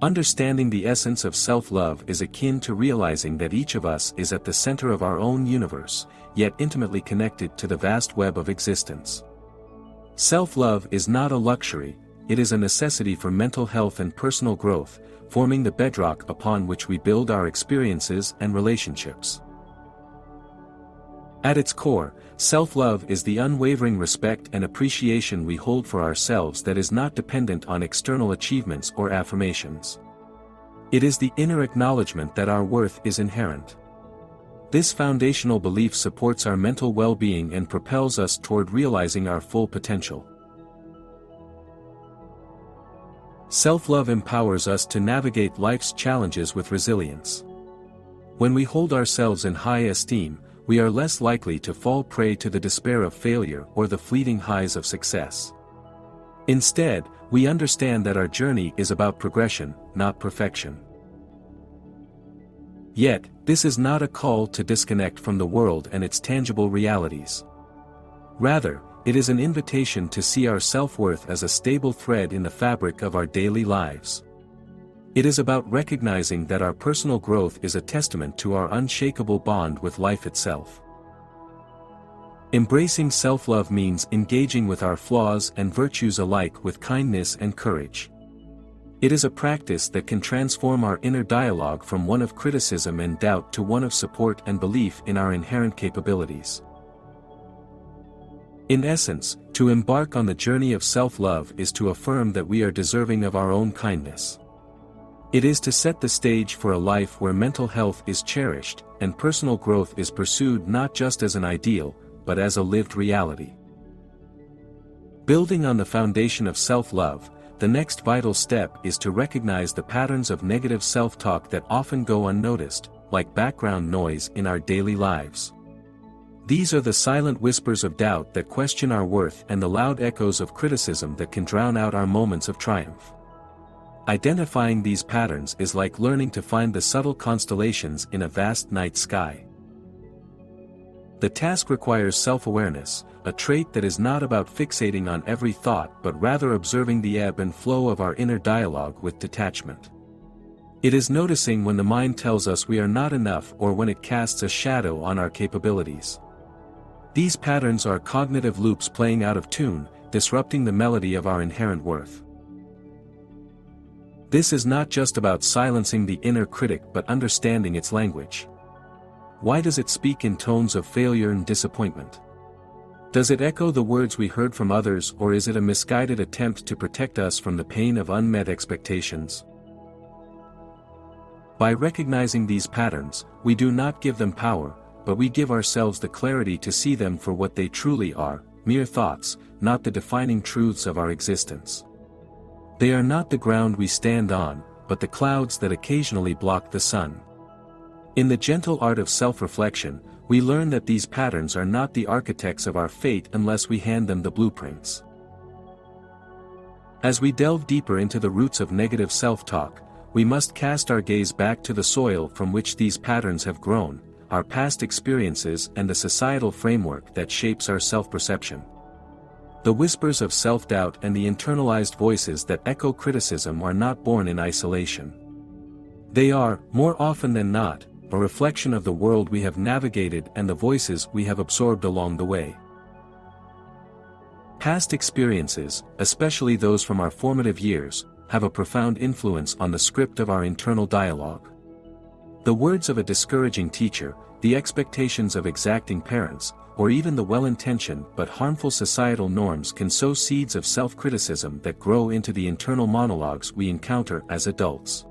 Understanding the essence of self-love is akin to realizing that each of us is at the center of our own universe, yet intimately connected to the vast web of existence. Self-love is not a luxury, it is a necessity for mental health and personal growth, forming the bedrock upon which we build our experiences and relationships. At its core, self-love is the unwavering respect and appreciation we hold for ourselves that is not dependent on external achievements or affirmations. It is the inner acknowledgement that our worth is inherent. This foundational belief supports our mental well-being and propels us toward realizing our full potential. Self-love empowers us to navigate life's challenges with resilience. When we hold ourselves in high esteem, we are less likely to fall prey to the despair of failure or the fleeting highs of success. Instead, we understand that our journey is about progression, not perfection. Yet, this is not a call to disconnect from the world and its tangible realities. Rather, it is an invitation to see our self-worth as a stable thread in the fabric of our daily lives. It is about recognizing that our personal growth is a testament to our unshakable bond with life itself. Embracing self-love means engaging with our flaws and virtues alike with kindness and courage. It is a practice that can transform our inner dialogue from one of criticism and doubt to one of support and belief in our inherent capabilities. In essence, to embark on the journey of self-love is to affirm that we are deserving of our own kindness. It is to set the stage for a life where mental health is cherished, and personal growth is pursued not just as an ideal, but as a lived reality. Building on the foundation of self-love, the next vital step is to recognize the patterns of negative self-talk that often go unnoticed, like background noise in our daily lives. These are the silent whispers of doubt that question our worth and the loud echoes of criticism that can drown out our moments of triumph. Identifying these patterns is like learning to find the subtle constellations in a vast night sky. The task requires self-awareness, a trait that is not about fixating on every thought but rather observing the ebb and flow of our inner dialogue with detachment. It is noticing when the mind tells us we are not enough or when it casts a shadow on our capabilities. These patterns are cognitive loops playing out of tune, disrupting the melody of our inherent worth. This is not just about silencing the inner critic but understanding its language. Why does it speak in tones of failure and disappointment? Does it echo the words we heard from others, or is it a misguided attempt to protect us from the pain of unmet expectations? By recognizing these patterns, we do not give them power, but we give ourselves the clarity to see them for what they truly are, mere thoughts, not the defining truths of our existence. They are not the ground we stand on, but the clouds that occasionally block the sun. In the gentle art of self-reflection, we learn that these patterns are not the architects of our fate unless we hand them the blueprints. As we delve deeper into the roots of negative self-talk, we must cast our gaze back to the soil from which these patterns have grown, our past experiences and the societal framework that shapes our self-perception. The whispers of self-doubt and the internalized voices that echo criticism are not born in isolation. They are, more often than not, a reflection of the world we have navigated and the voices we have absorbed along the way. Past experiences, especially those from our formative years, have a profound influence on the script of our internal dialogue. The words of a discouraging teacher, the expectations of exacting parents, or even the well-intentioned but harmful societal norms can sow seeds of self-criticism that grow into the internal monologues we encounter as adults.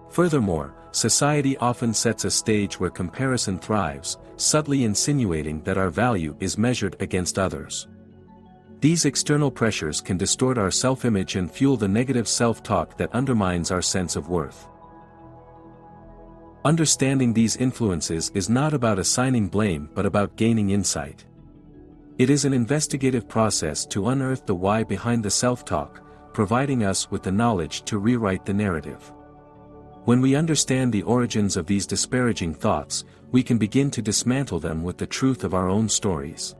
Furthermore, society often sets a stage where comparison thrives, subtly insinuating that our value is measured against others. These external pressures can distort our self-image and fuel the negative self-talk that undermines our sense of worth. Understanding these influences is not about assigning blame but about gaining insight. It is an investigative process to unearth the why behind the self-talk, providing us with the knowledge to rewrite the narrative. When we understand the origins of these disparaging thoughts, we can begin to dismantle them with the truth of our own stories.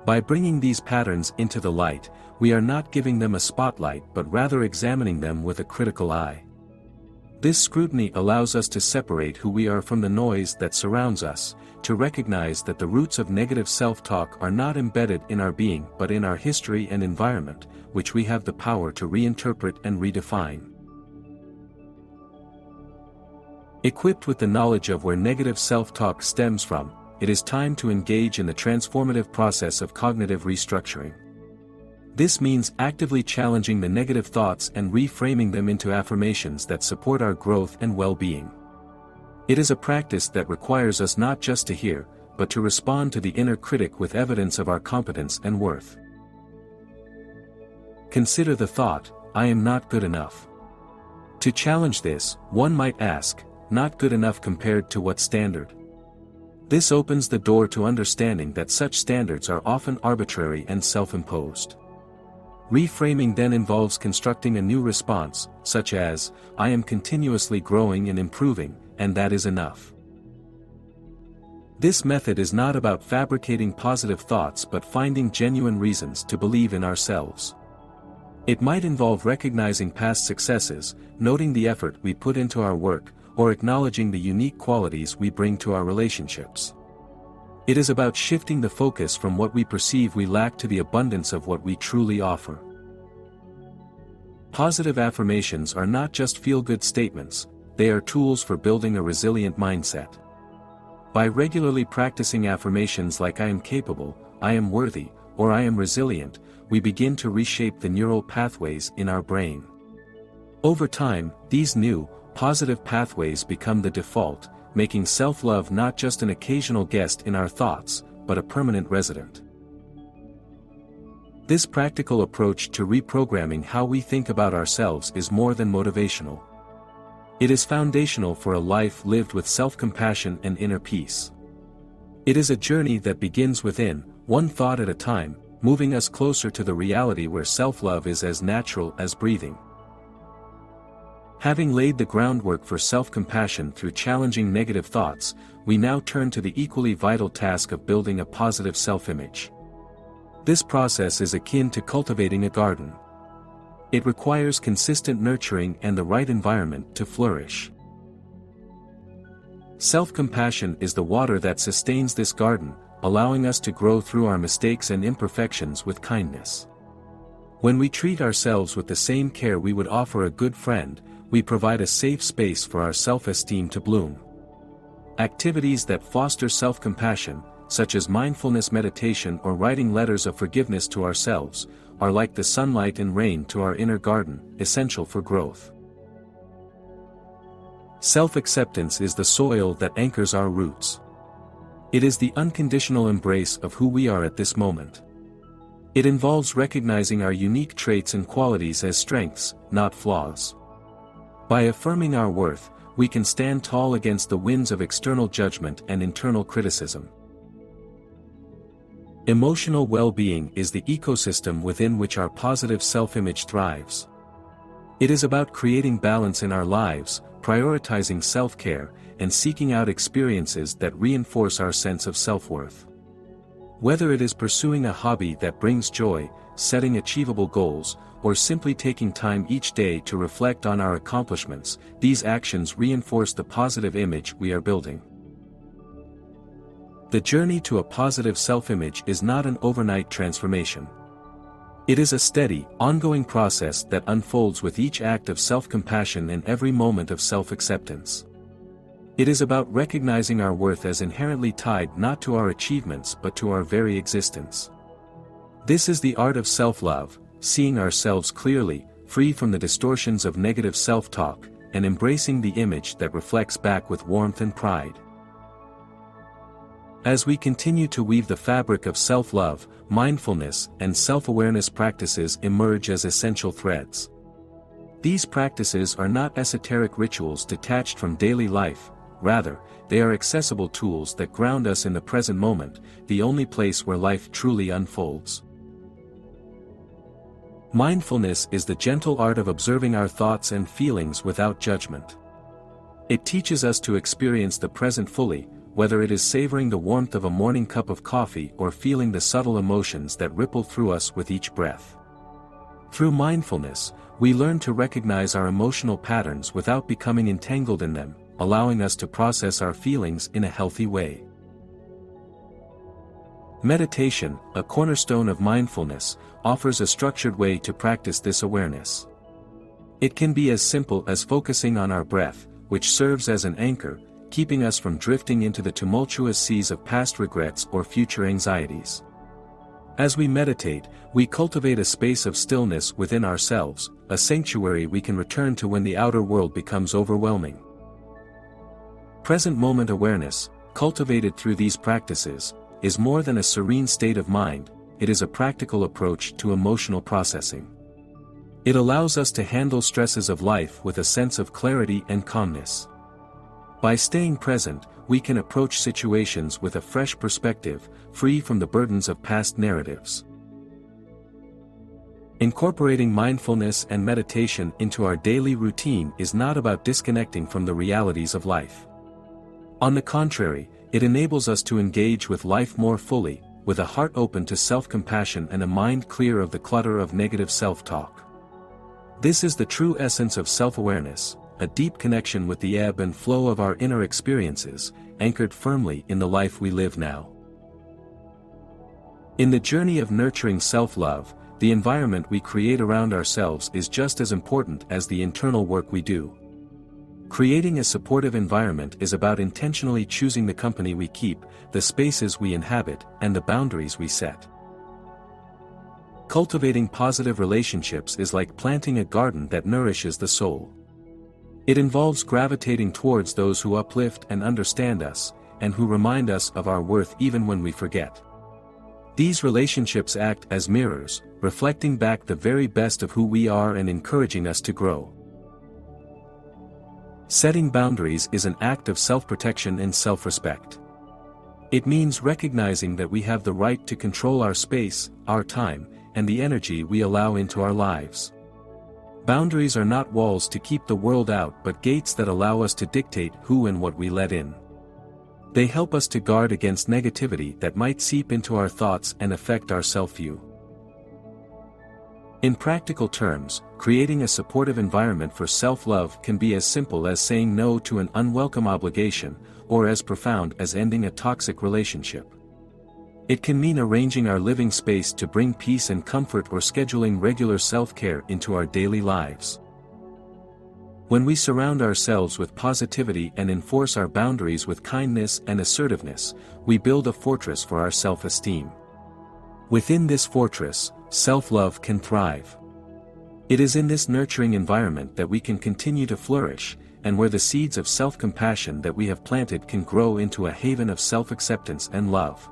By bringing these patterns into the light, we are not giving them a spotlight but rather examining them with a critical eye. This scrutiny allows us to separate who we are from the noise that surrounds us, to recognize that the roots of negative self-talk are not embedded in our being but in our history and environment, which we have the power to reinterpret and redefine. Equipped with the knowledge of where negative self-talk stems from, it is time to engage in the transformative process of cognitive restructuring. This means actively challenging the negative thoughts and reframing them into affirmations that support our growth and well-being. It is a practice that requires us not just to hear, but to respond to the inner critic with evidence of our competence and worth. Consider the thought, "I am not good enough." To challenge this, one might ask, not good enough compared to what standard? This opens the door to understanding that such standards are often arbitrary and self-imposed. Reframing then involves constructing a new response, such as, "I am continuously growing and improving, and that is enough." This method is not about fabricating positive thoughts but finding genuine reasons to believe in ourselves. It might involve recognizing past successes, noting the effort we put into our work, or acknowledging the unique qualities we bring to our relationships. It is about shifting the focus from what we perceive we lack to the abundance of what we truly offer. Positive affirmations are not just feel-good statements, they are tools for building a resilient mindset. By regularly practicing affirmations like "I am capable," "I am worthy," or "I am resilient," we begin to reshape the neural pathways in our brain. Over time, these new, positive pathways become the default, making self-love not just an occasional guest in our thoughts, but a permanent resident. This practical approach to reprogramming how we think about ourselves is more than motivational. It is foundational for a life lived with self-compassion and inner peace. It is a journey that begins within, one thought at a time, moving us closer to the reality where self-love is as natural as breathing. Having laid the groundwork for self-compassion through challenging negative thoughts, we now turn to the equally vital task of building a positive self-image. This process is akin to cultivating a garden. It requires consistent nurturing and the right environment to flourish. Self-compassion is the water that sustains this garden, allowing us to grow through our mistakes and imperfections with kindness. When we treat ourselves with the same care we would offer a good friend, we provide a safe space for our self-esteem to bloom. Activities that foster self-compassion, such as mindfulness meditation or writing letters of forgiveness to ourselves, are like the sunlight and rain to our inner garden, essential for growth. Self-acceptance is the soil that anchors our roots. It is the unconditional embrace of who we are at this moment. It involves recognizing our unique traits and qualities as strengths, not flaws. By affirming our worth, we can stand tall against the winds of external judgment and internal criticism. Emotional well-being is the ecosystem within which our positive self-image thrives. It is about creating balance in our lives, prioritizing self-care, and seeking out experiences that reinforce our sense of self-worth. Whether it is pursuing a hobby that brings joy, setting achievable goals, or simply taking time each day to reflect on our accomplishments, these actions reinforce the positive image we are building. The journey to a positive self-image is not an overnight transformation. It is a steady, ongoing process that unfolds with each act of self-compassion and every moment of self-acceptance. It is about recognizing our worth as inherently tied not to our achievements but to our very existence. This is the art of self-love, seeing ourselves clearly, free from the distortions of negative self-talk, and embracing the image that reflects back with warmth and pride. As we continue to weave the fabric of self-love, mindfulness, and self-awareness practices emerge as essential threads. These practices are not esoteric rituals detached from daily life, rather, they are accessible tools that ground us in the present moment, the only place where life truly unfolds. Mindfulness is the gentle art of observing our thoughts and feelings without judgment. It teaches us to experience the present fully, whether it is savoring the warmth of a morning cup of coffee or feeling the subtle emotions that ripple through us with each breath. Through mindfulness, we learn to recognize our emotional patterns without becoming entangled in them, allowing us to process our feelings in a healthy way. Meditation, a cornerstone of mindfulness, offers a structured way to practice this awareness. It can be as simple as focusing on our breath, which serves as an anchor, keeping us from drifting into the tumultuous seas of past regrets or future anxieties. As we meditate, we cultivate a space of stillness within ourselves, a sanctuary we can return to when the outer world becomes overwhelming. Present moment awareness, cultivated through these practices, is more than a serene state of mind, it is a practical approach to emotional processing. It allows us to handle stresses of life with a sense of clarity and calmness. By staying present, we can approach situations with a fresh perspective, free from the burdens of past narratives. Incorporating mindfulness and meditation into our daily routine is not about disconnecting from the realities of life. On the contrary, it enables us to engage with life more fully, with a heart open to self-compassion and a mind clear of the clutter of negative self-talk. This is the true essence of self-awareness, a deep connection with the ebb and flow of our inner experiences, anchored firmly in the life we live now. In the journey of nurturing self-love, the environment we create around ourselves is just as important as the internal work we do. Creating a supportive environment is about intentionally choosing the company we keep, the spaces we inhabit, and the boundaries we set. Cultivating positive relationships is like planting a garden that nourishes the soul. It involves gravitating towards those who uplift and understand us, and who remind us of our worth even when we forget. These relationships act as mirrors, reflecting back the very best of who we are and encouraging us to grow. Setting boundaries is an act of self-protection and self-respect. It means recognizing that we have the right to control our space, our time, and the energy we allow into our lives. Boundaries are not walls to keep the world out but gates that allow us to dictate who and what we let in. They help us to guard against negativity that might seep into our thoughts and affect our self-view. In practical terms, creating a supportive environment for self-love can be as simple as saying no to an unwelcome obligation, or as profound as ending a toxic relationship. It can mean arranging our living space to bring peace and comfort or scheduling regular self-care into our daily lives. When we surround ourselves with positivity and enforce our boundaries with kindness and assertiveness, we build a fortress for our self-esteem. Within this fortress, self-love can thrive. It is in this nurturing environment that we can continue to flourish, and where the seeds of self-compassion that we have planted can grow into a haven of self-acceptance and love.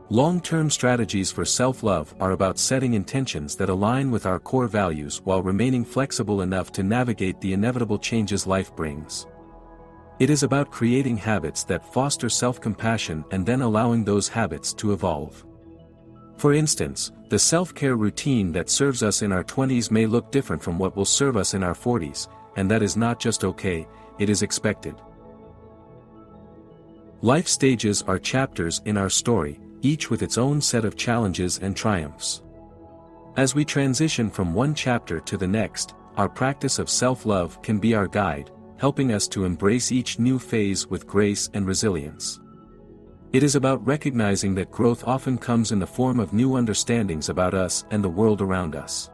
Long-term strategies for self-love are about setting intentions that align with our core values while remaining flexible enough to navigate the inevitable changes life brings. It is about creating habits that foster self-compassion and then allowing those habits to evolve. For instance, the self-care routine that serves us in our 20s may look different from what will serve us in our 40s, and that is not just okay, it is expected. Life stages are chapters in our story, each with its own set of challenges and triumphs. As we transition from one chapter to the next, our practice of self-love can be our guide, helping us to embrace each new phase with grace and resilience. It is about recognizing that growth often comes in the form of new understandings about us and the world around us.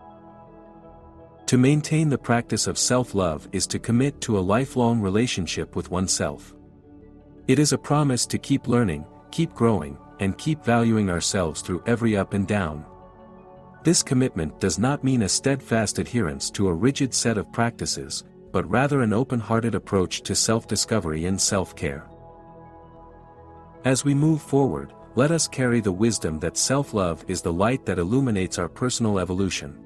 To maintain the practice of self-love is to commit to a lifelong relationship with oneself. It is a promise to keep learning, keep growing, and keep valuing ourselves through every up and down. This commitment does not mean a steadfast adherence to a rigid set of practices, but rather an open-hearted approach to self-discovery and self-care. As we move forward, let us carry the wisdom that self-love is the light that illuminates our personal evolution.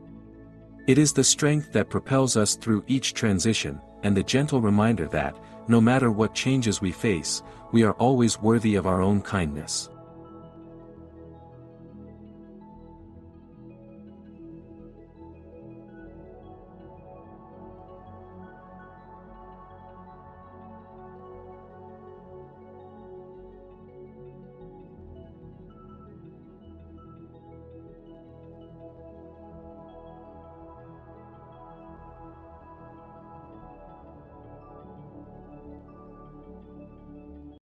It is the strength that propels us through each transition, and the gentle reminder that, no matter what changes we face, we are always worthy of our own kindness.